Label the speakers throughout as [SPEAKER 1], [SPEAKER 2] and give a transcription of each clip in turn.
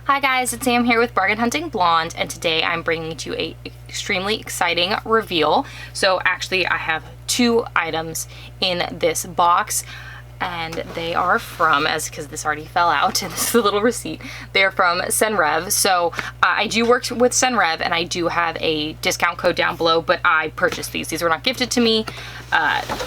[SPEAKER 1] Hi guys, it's Sam here with Bargain.hunting.blonde, and today I'm bringing to you a extremely exciting reveal. So actually I have two items in this box, and they are from, because this already fell out, and this is a little receipt, they're from Senreve. So I do work with Senreve, and I do have a discount code down below, but I purchased these. These were not gifted to me.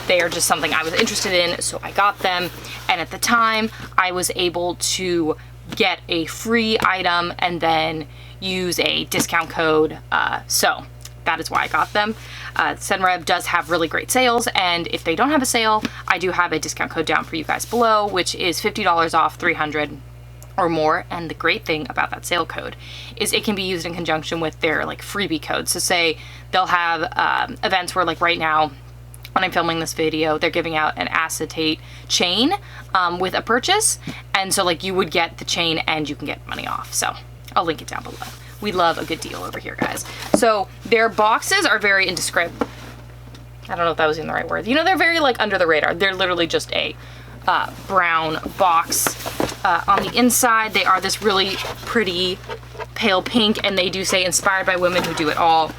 [SPEAKER 1] They are just something I was interested in, so I got them. And at the time, I was able to get a free item and then use a discount code. So that is why I got them. Senreve does have really great sales, and if they don't have a sale, I do have a discount code down for you guys below, which is $50 off 300 or more. And the great thing about that sale code is it can be used in conjunction with their like freebie code. So say they'll have events where, like right now when I'm filming this video, they're giving out an acetate chain with a purchase, and so like you would get the chain and you can get money off. So I'll link it down below. We love a good deal over here, guys. So their boxes are very indescript. I don't know if that was even the right word. You know, they're very like under the radar. They're literally just a brown box. On the inside, they are this really pretty pale pink, and they do say inspired by women who do it all.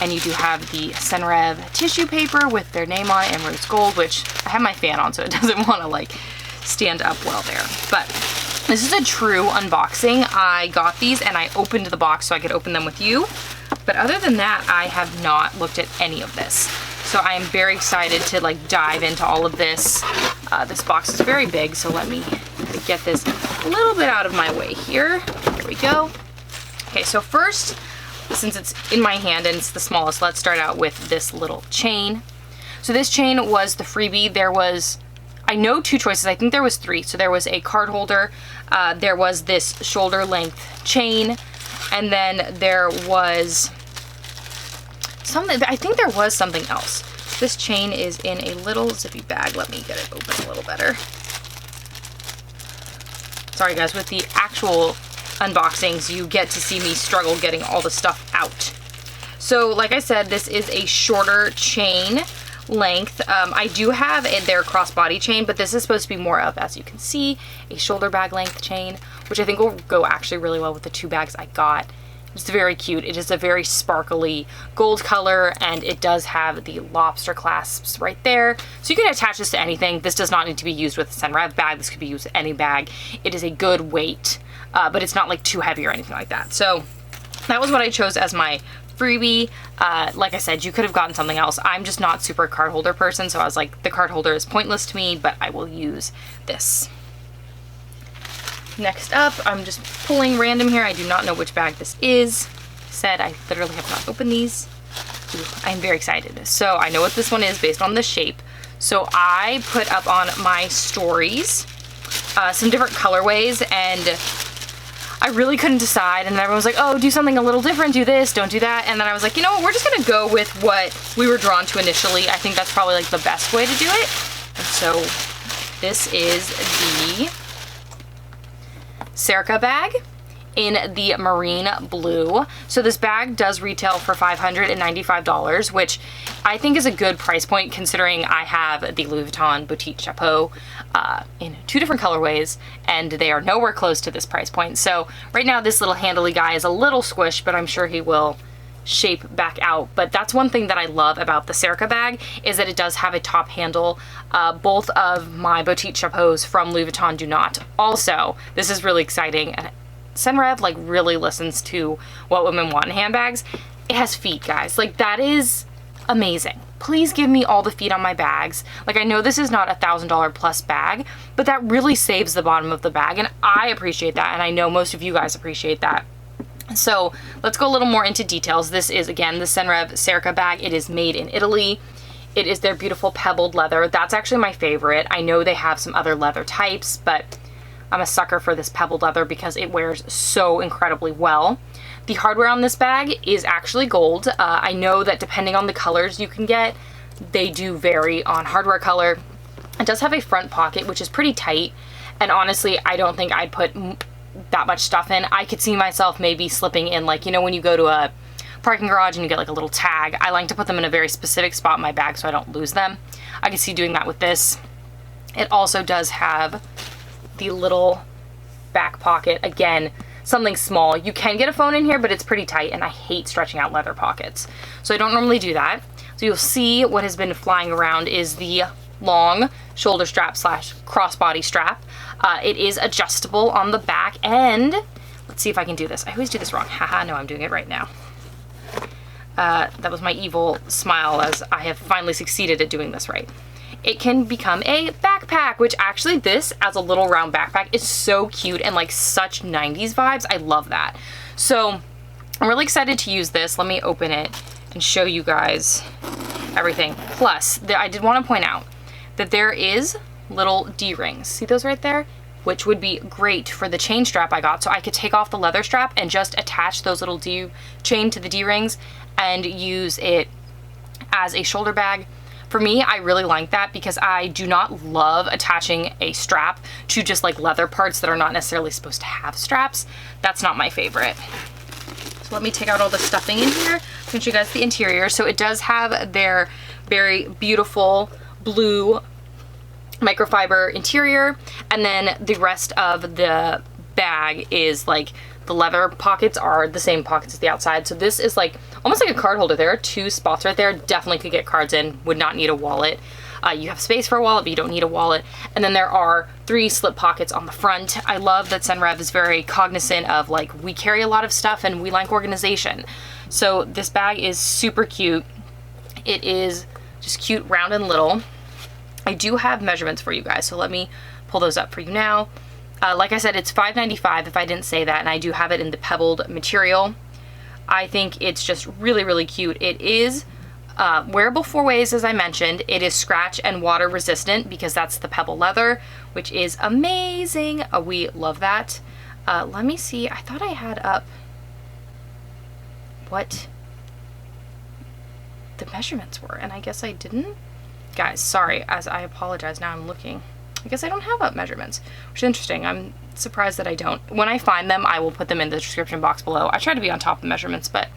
[SPEAKER 1] And you do have the Senreve tissue paper with their name on it in rose gold, which I have my fan on, so it doesn't want to like stand up well there. But this is a true unboxing. I got these and I opened the box so I could open them with you. But other than that, I have not looked at any of this. So I am very excited to like dive into all of this. This box is very big, so let me get this a little bit out of my way here. Here we go. Okay, so first, since it's in my hand and it's the smallest, let's start out with this little chain. So this chain was the freebie. There was, I know, two choices. I think there was three. So there was a card holder, there was this shoulder length chain, and then there was something, I think there was something else. This chain is in a little zippy bag. Let me get it open a little better. Sorry guys, with the actual unboxings, you get to see me struggle getting all the stuff out. So like I said, this is a shorter chain length. I do have their crossbody chain, but this is supposed to be more of, as you can see, a shoulder bag length chain, which I think will go actually really well with the two bags I got. It's very cute. It is a very sparkly gold color, and it does have the lobster clasps right there. So you can attach this to anything. This does not need to be used with a Senreve bag. This could be used with any bag. It is a good weight, but it's not like too heavy or anything like that. So that was what I chose as my freebie. Like I said, you could have gotten something else. I'm just not super card holder person, so I was like, the card holder is pointless to me, but I will use this. Next up, I'm just pulling random here. I do not know which bag this is. Said I literally have not opened these. Ooh, I'm very excited. So I know what this one is based on the shape. So I put up on my stories some different colorways, and I really couldn't decide. And then everyone was like, oh, do something a little different, do this, don't do that. And then I was like, you know what, we're just gonna go with what we were drawn to initially. I think that's probably like the best way to do it. And so this is the Cerica bag in the marine blue. So this bag does retail for $595, which I think is a good price point considering I have the Louis Vuitton boutique chapeau in two different colorways, and they are nowhere close to this price point. So right now this little handly guy is a little squished, but I'm sure he will shape back out. But that's one thing that I love about the Cerica bag, is that it does have a top handle. Both of my boutique chapeaus from Louis Vuitton do not. Also, this is really exciting, and Senreve like really listens to what women want in handbags. It has feet, guys. Like, that is amazing. Please give me all the feet on my bags. Like, I know this is not $1,000 plus bag, but that really saves the bottom of the bag, and I appreciate that, and I know most of you guys appreciate that. So let's go a little more into details. This is, again, the Senreve Circa bag. It is made in Italy. It is their beautiful pebbled leather. That's actually my favorite. I know they have some other leather types, but I'm a sucker for this pebbled leather because it wears so incredibly well. The hardware on this bag is actually gold. I know that depending on the colors you can get, they do vary on hardware color. It does have a front pocket, which is pretty tight, and honestly, I don't think I'd put that much stuff in. I could see myself maybe slipping in, like, you know, when you go to a parking garage and you get like a little tag. I like to put them in a very specific spot in my bag so I don't lose them. I can see doing that with this. It also does have the little back pocket. Again, something small. You can get a phone in here, but it's pretty tight, and I hate stretching out leather pockets. So I don't normally do that. So you'll see what has been flying around is the long shoulder strap slash crossbody strap. It is adjustable on the back, and let's see if I can do this. I always do this wrong. Haha, no, I'm doing it right now. That was my evil smile as I have finally succeeded at doing this right. It can become a backpack, which actually this as a little round backpack is so cute and like such 90s vibes. I love that. So I'm really excited to use this. Let me open it and show you guys everything. Plus, I did want to point out that there is little D-rings. See those right there? Which would be great for the chain strap I got. So I could take off the leather strap and just attach those little chain to the D-rings and use it as a shoulder bag. For me, I really like that because I do not love attaching a strap to just like leather parts that are not necessarily supposed to have straps. That's not my favorite. So let me take out all the stuffing in here. I'm gonna show you guys the interior. So it does have their very beautiful blue microfiber interior, and then the rest of the bag is like the leather pockets are the same pockets as the outside. So this is like almost like a card holder. There are 2 spots right there. Definitely could get cards in, would not need a wallet. You have space for a wallet, but you don't need a wallet. And then there are 3 slip pockets on the front. I love that Senreve is very cognizant of like, we carry a lot of stuff and we like organization. So this bag is super cute. It is just cute, round and little. I do have measurements for you guys, so let me pull those up for you now. Like I said, it's $5.95 if I didn't say that, and I do have it in the pebbled material. I think it's just really, really cute. It is wearable 4 ways, as I mentioned. It is scratch and water resistant because that's the pebble leather, which is amazing. We love that. Let me see. I thought I had up what the measurements were, and I guess I didn't. Guys, sorry, as I apologize. Now I'm looking. I guess I don't have up measurements, which is interesting. I'm surprised that I don't. When I find them, I will put them in the description box below. I try to be on top of measurements, but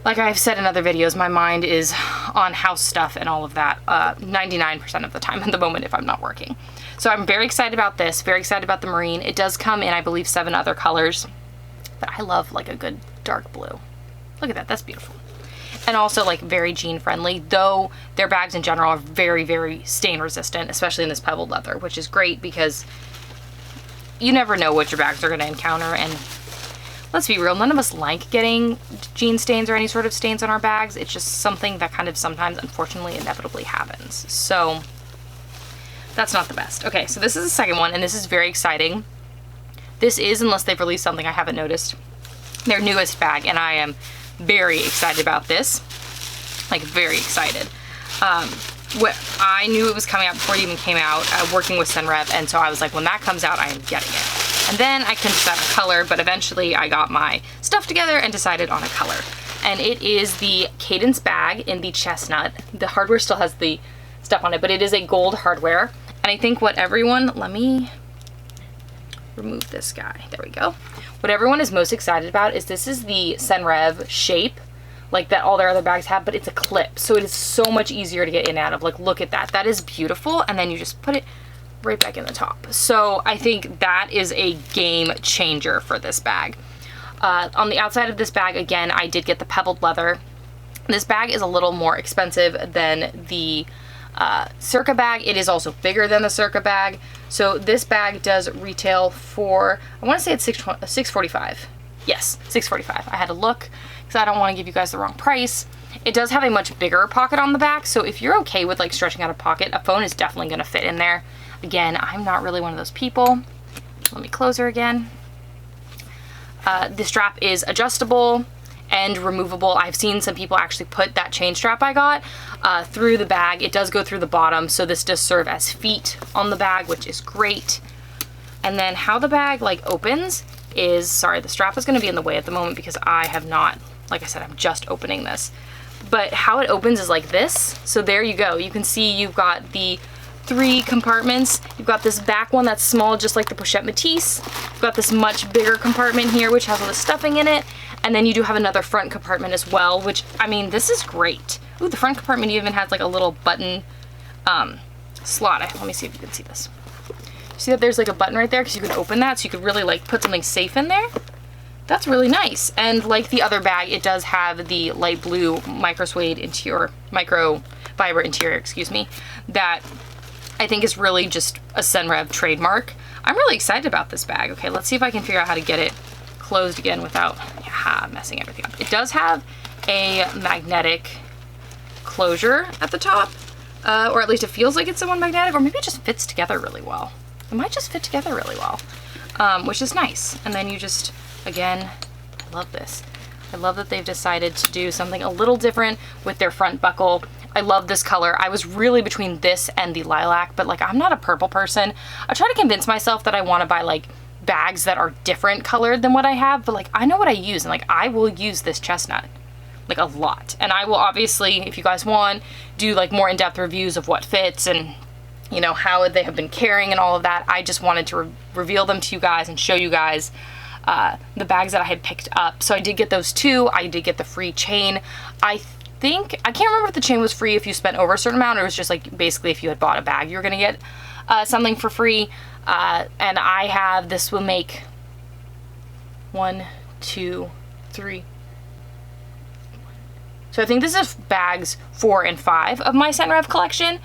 [SPEAKER 1] like I've said in other videos, my mind is on house stuff and all of that 99% of the time at the moment if I'm not working. So I'm very excited about this, very excited about the marine. It does come in, I believe, 7 other colors, but I love like a good dark blue. Look at that, that's beautiful. And also like very jean friendly, though their bags in general are very, very stain resistant, especially in this pebbled leather, which is great because you never know what your bags are gonna encounter. And let's be real, none of us like getting jean stains or any sort of stains on our bags. It's just something that kind of sometimes, unfortunately, inevitably happens. So that's not the best. Okay, so this is the second one, and this is very exciting. This is, unless they've released something I haven't noticed, their newest bag, and I am very excited about this, like very excited. I knew it was coming out before it even came out, working with Senreve, and so I was like, when that comes out, I am getting it. And then I couldn't decide a color, but eventually I got my stuff together and decided on a color. And it is the Cadence bag in the chestnut. The hardware still has the stuff on it, but it is a gold hardware. And I think what everyone, let me remove this guy, there we go. What everyone is most excited about is this is the Senreve shape, like that all their other bags have, but it's a clip. So it is so much easier to get in and out of. Like, look at that. That is beautiful. And then you just put it right back in the top. So I think that is a game changer for this bag. On the outside of this bag, again, I did get the pebbled leather. This bag is a little more expensive than the Circa bag. It is also bigger than the Circa bag. So this bag does retail for, I want to say it's $645. Yes, $645. I had to look because I don't want to give you guys the wrong price. It does have a much bigger pocket on the back, so if you're okay with like stretching out a pocket, a phone is definitely going to fit in there. Again, I'm not really one of those people. Let me close her again. The strap is adjustable and removable. I've seen some people actually put that chain strap I got through the bag. It does go through the bottom, so this does serve as feet on the bag, which is great. And then how the bag like opens is, sorry, the strap is going to be in the way at the moment because I have not, like I said, I'm just opening this. But how it opens is like this. So there you go. You can see you've got the 3 compartments. You've got this back one that's small, just like the Pochette Matisse. You've got this much bigger compartment here, which has all the stuffing in it. And then you do have another front compartment as well, which, I mean, this is great. Ooh, the front compartment even has like a little button slot. Let me see if you can see this. See that there's like a button right there because you can open that, so you could really like put something safe in there. That's really nice. And like the other bag, it does have the light blue microfiber interior, excuse me, that I think is really just a Senreve trademark. I'm really excited about this bag. Okay, let's see if I can figure out how to get it closed again without messing everything up. It does have a magnetic closure at the top, or at least it feels like it's somewhat magnetic, or maybe it just fits together really well. It might just fit together really well, which is nice. And then you just, again, I love this. I love that they've decided to do something a little different with their front buckle. I love this color. I was really between this and the lilac, but like I'm not a purple person. I try to convince myself that I want to buy like bags that are different colored than what I have, but like I know what I use, and like I will use this chestnut like a lot. And I will obviously, if you guys want, do like more in-depth reviews of what fits and you know how they have been carrying and all of that. I just wanted to reveal them to you guys and show you guys the bags that I had picked up. So I did get those two. I did get the free chain. I can't remember if the chain was free if you spent over a certain amount, or it was just like basically if you had bought a bag you were gonna get something for free. And I have, this will make 1, 2, 3. So I think this is bags 4 and 5 of my Senreve collection.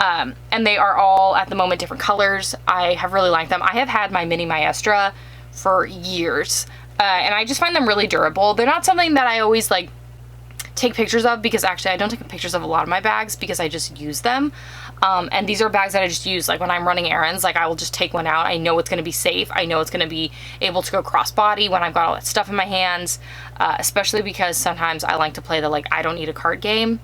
[SPEAKER 1] And they are all at the moment different colors. I have really liked them. I have had my Mini Maestra for years, and I just find them really durable. They're not something that I always like take pictures of, because actually I don't take pictures of a lot of my bags because I just use them. And these are bags that I just use like when I'm running errands. Like I will just take one out. I know it's going to be safe. I know it's going to be able to go crossbody when I've got all that stuff in my hands, especially because sometimes I like to play the like I don't need a cart game.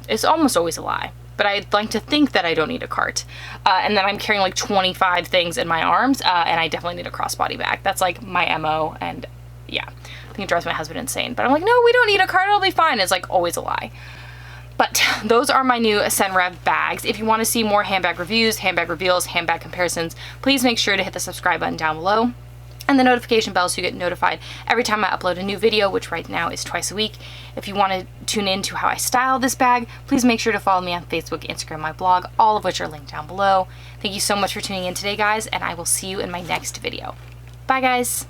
[SPEAKER 1] It's almost always a lie, but I like to think that I don't need a cart. And then I'm carrying like 25 things in my arms, and I definitely need a crossbody bag. That's like my MO, and yeah, I think it drives my husband insane. But I'm like, no, we don't need a cart, it'll be fine. It's like always a lie. But those are my new Senreve bags. If you want to see more handbag reviews, handbag reveals, handbag comparisons, please make sure to hit the subscribe button down below and the notification bell so you get notified every time I upload a new video, which right now is twice a week. If you want to tune in to how I style this bag, please make sure to follow me on Facebook, Instagram, my blog, all of which are linked down below. Thank you so much for tuning in today, guys, and I will see you in my next video. Bye, guys.